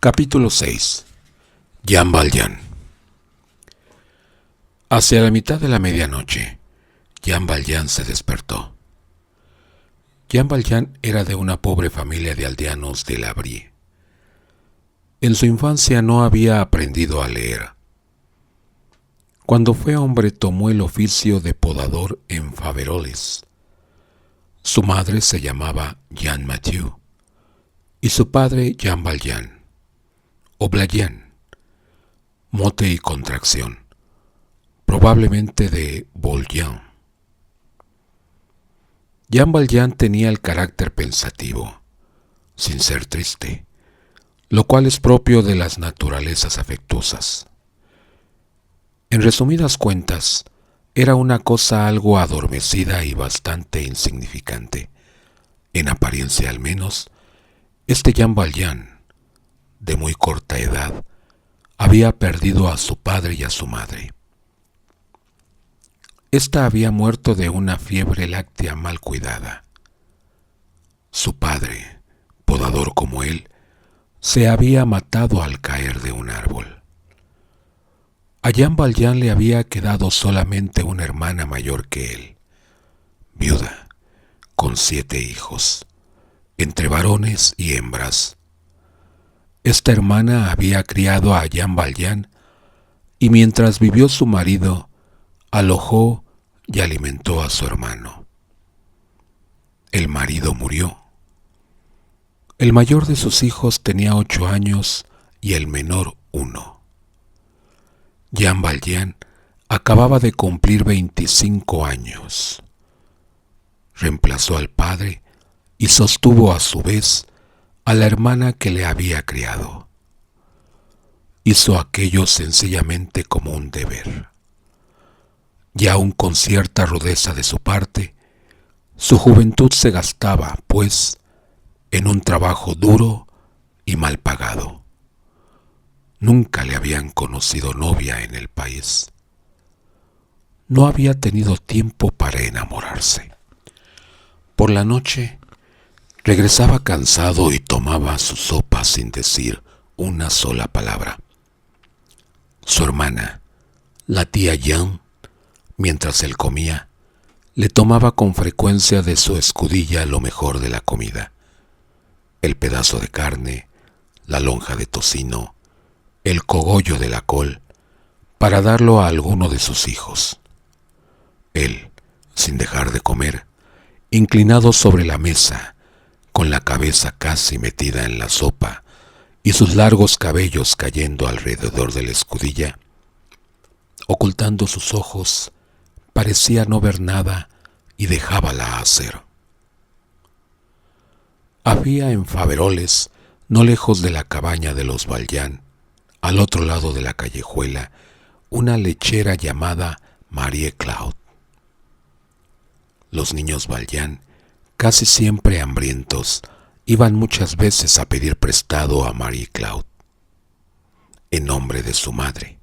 Capítulo 6. Jean Valjean. Hacia la mitad de la medianoche, Jean Valjean se despertó. Jean Valjean era de una pobre familia de aldeanos de La Brie. En su infancia no había aprendido a leer. Cuando fue hombre tomó el oficio de podador en Faverolles. Su madre se llamaba Jeanne Mathieu y su padre Jean Valjean, o Valjean, mote y contracción, probablemente de Voljean. Jean Valjean tenía el carácter pensativo, sin ser triste, lo cual es propio de las naturalezas afectuosas. En resumidas cuentas, era una cosa algo adormecida y bastante insignificante. En apariencia al menos, este Jean Valjean, de muy corta edad, había perdido a su padre y a su madre. Esta había muerto de una fiebre láctea mal cuidada. Su padre, podador como él, se había matado al caer de un árbol. A Jean Valjean le había quedado solamente una hermana mayor que él, viuda, con 7 hijos, entre varones y hembras. Esta hermana había criado a Jean Valjean y mientras vivió su marido, alojó y alimentó a su hermano. El marido murió. El mayor de sus hijos tenía 8 años y el menor 1. Jean Valjean acababa de cumplir 25 años. Reemplazó al padre y sostuvo a su vez a la hermana que le había criado. Hizo aquello sencillamente como un deber. Y aun con cierta rudeza de su parte, su juventud se gastaba, pues, en un trabajo duro y mal pagado. Nunca le habían conocido novia en el país. No había tenido tiempo para enamorarse. Por la noche, regresaba cansado y tomaba su sopa sin decir una sola palabra. Su hermana, la tía Jeanne, mientras él comía, le tomaba con frecuencia de su escudilla lo mejor de la comida: el pedazo de carne, la lonja de tocino, el cogollo de la col, para darlo a alguno de sus hijos. Él, sin dejar de comer, inclinado sobre la mesa, con la cabeza casi metida en la sopa y sus largos cabellos cayendo alrededor de la escudilla, ocultando sus ojos, parecía no ver nada y dejábala hacer. Había en Faverolles, no lejos de la cabaña de los Valjean, al otro lado de la callejuela, una lechera llamada Marie Claude. Los niños Valjean, casi siempre hambrientos, iban muchas veces a pedir prestado a Marie Claude, en nombre de su madre,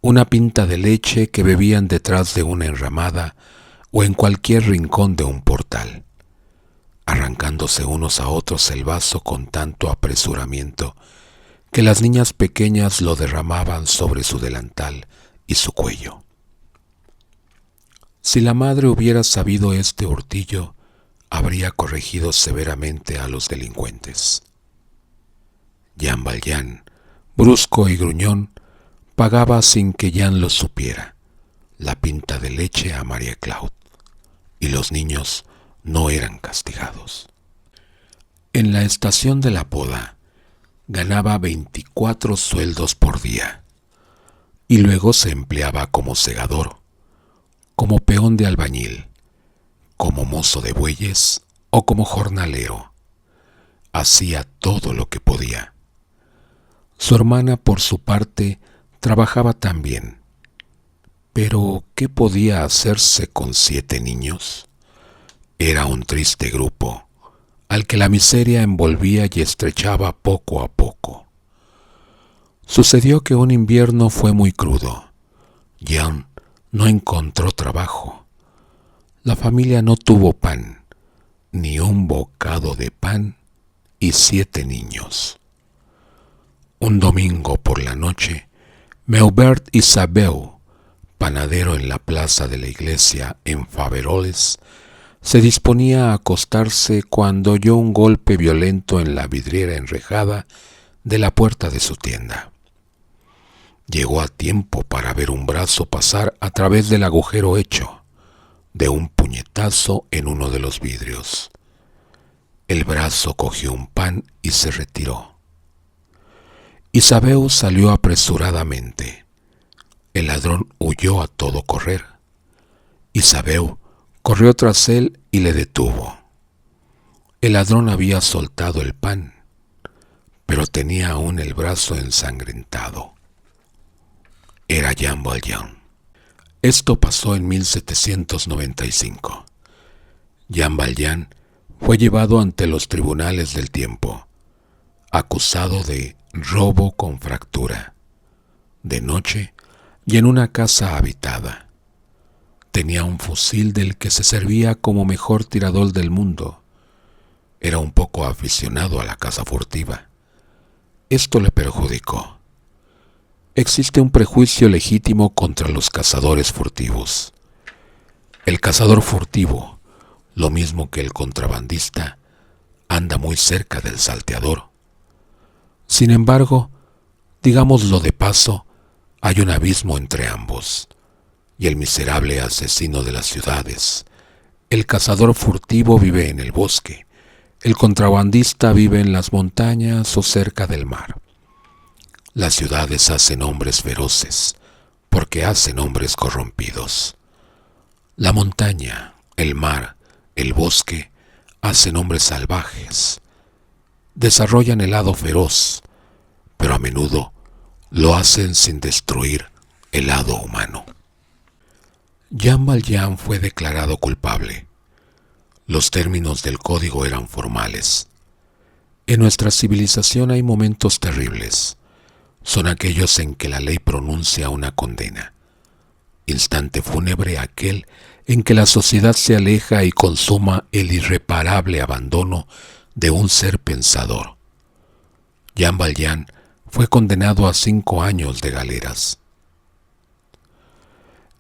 una pinta de leche que bebían detrás de una enramada o en cualquier rincón de un portal, arrancándose unos a otros el vaso con tanto apresuramiento que las niñas pequeñas lo derramaban sobre su delantal y su cuello. Si la madre hubiera sabido este hurtillo, habría corregido severamente a los delincuentes. Jean Valjean, brusco y gruñón, pagaba sin que Jean lo supiera la pinta de leche a Marie Claude, y los niños no eran castigados. En la estación de la poda ganaba 24 sueldos por día, y luego se empleaba como segador, como peón de albañil, como mozo de bueyes o como jornalero. Hacía todo lo que podía. Su hermana, por su parte, trabajaba también. Pero, ¿qué podía hacerse con 7 niños? Era un triste grupo, al que la miseria envolvía y estrechaba poco a poco. Sucedió que un invierno fue muy crudo. Jean no encontró trabajo. La familia no tuvo pan, ni un bocado de pan y 7 niños. Un domingo por la noche, Meubert Isabeu, panadero en la plaza de la iglesia en Faverolles, se disponía a acostarse cuando oyó un golpe violento en la vidriera enrejada de la puerta de su tienda. Llegó a tiempo para ver un brazo pasar a través del agujero hecho de un puñetazo en uno de los vidrios. El brazo cogió un pan y se retiró. Isabeu salió apresuradamente. El ladrón huyó a todo correr. Isabeu corrió tras él y le detuvo. El ladrón había soltado el pan, pero tenía aún el brazo ensangrentado. Era Jean Valjean. Esto pasó en 1795. Jean Valjean fue llevado ante los tribunales del tiempo, acusado de robo con fractura, de noche y en una casa habitada. Tenía un fusil del que se servía como mejor tirador del mundo. Era un poco aficionado a la caza furtiva. Esto le perjudicó. Existe un prejuicio legítimo contra los cazadores furtivos. El cazador furtivo, lo mismo que el contrabandista, anda muy cerca del salteador. Sin embargo, digámoslo de paso, hay un abismo entre ambos, y el miserable asesino de las ciudades, el cazador furtivo, vive en el bosque, el contrabandista vive en las montañas o cerca del mar. Las ciudades hacen hombres feroces, porque hacen hombres corrompidos. La montaña, el mar, el bosque, hacen hombres salvajes. Desarrollan el lado feroz, pero a menudo lo hacen sin destruir el lado humano. Jean Valjean fue declarado culpable. Los términos del código eran formales. En nuestra civilización hay momentos terribles. Son aquellos en que la ley pronuncia una condena. Instante fúnebre aquel en que la sociedad se aleja y consuma el irreparable abandono de un ser pensador. Jean Valjean fue condenado a 5 años de galeras.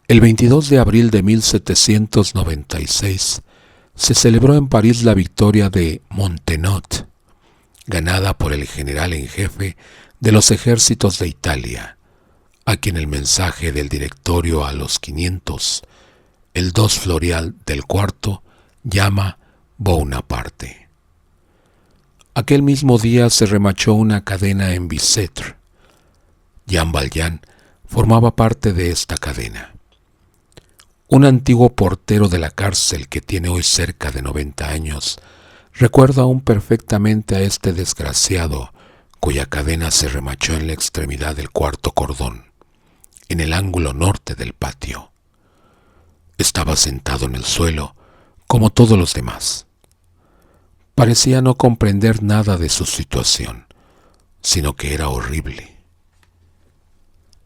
El 22 de abril de 1796 se celebró en París la victoria de Montenot, ganada por el general en jefe de los ejércitos de Italia, a quien el mensaje del directorio a los 500, el 2 Floreal del cuarto, llama Bonaparte. Aquel mismo día se remachó una cadena en Bicêtre. Jean Valjean formaba parte de esta cadena. Un antiguo portero de la cárcel que tiene hoy cerca de 90 años recuerda aún perfectamente a este desgraciado cuya cadena se remachó en la extremidad del cuarto cordón, en el ángulo norte del patio. Estaba sentado en el suelo, como todos los demás. Parecía no comprender nada de su situación, sino que era horrible.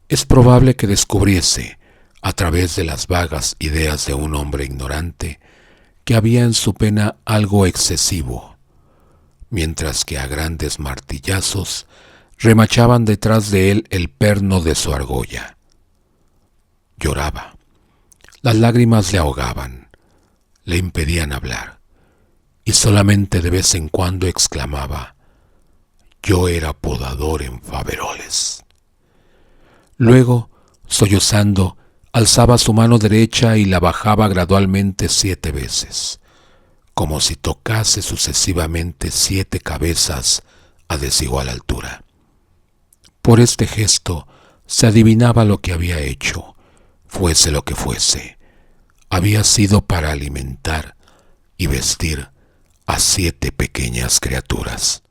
Es probable que descubriese, a través de las vagas ideas de un hombre ignorante, que había en su pena algo excesivo, mientras que a grandes martillazos remachaban detrás de él el perno de su argolla. Lloraba. Las lágrimas le ahogaban, le impedían hablar, y solamente de vez en cuando exclamaba: «Yo era podador en Faverolles». Luego, sollozando, alzaba su mano derecha y la bajaba gradualmente 7 veces, como si tocase sucesivamente 7 cabezas a desigual altura. Por este gesto se adivinaba lo que había hecho, fuese lo que fuese. Había sido para alimentar y vestir a 7 pequeñas criaturas.